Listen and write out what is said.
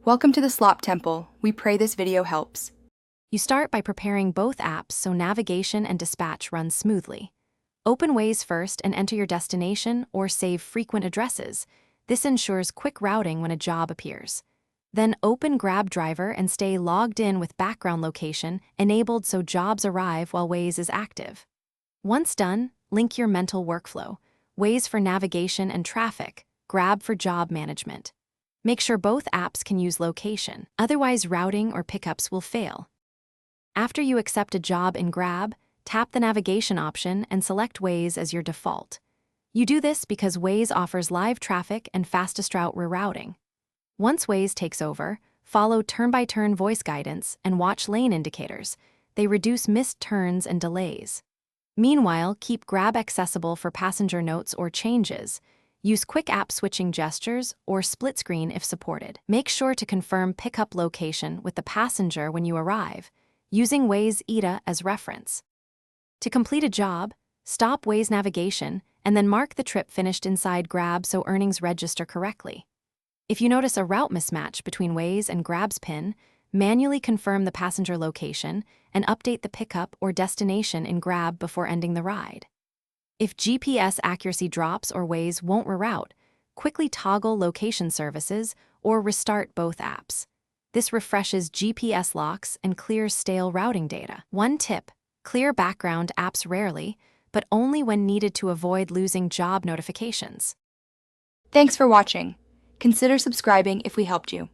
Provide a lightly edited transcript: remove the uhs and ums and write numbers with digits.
Welcome to the Slop Temple. We pray this video helps. You start by preparing both apps so navigation and dispatch run smoothly. Open Waze first and enter your destination or save frequent addresses. This ensures quick routing when a job appears. Then open Grab Driver and stay logged in with background location enabled so jobs arrive while Waze is active. Once done, link your mental workflow: Waze for navigation and traffic, Grab for job management. Make sure both apps can use location, otherwise routing or pickups will fail. After you accept a job in Grab, tap the navigation option and select Waze as your default. You do this because Waze offers live traffic and fastest route rerouting. Once Waze takes over, follow turn-by-turn voice guidance and watch lane indicators. They reduce missed turns and delays. Meanwhile, keep Grab accessible for passenger notes or changes. Use quick app switching gestures or split screen if supported. Make sure to confirm pickup location with the passenger when you arrive, using Waze ETA as reference. To complete a job, stop Waze navigation and then mark the trip finished inside Grab so earnings register correctly. If you notice a route mismatch between Waze and Grab's PIN, manually confirm the passenger location and update the pickup or destination in Grab before ending the ride. If GPS accuracy drops or Waze won't reroute, quickly toggle location services or restart both apps. This refreshes GPS locks and clears stale routing data. One tip: clear background apps rarely, but only when needed to avoid losing job notifications. Thanks for watching. Consider subscribing if we helped you.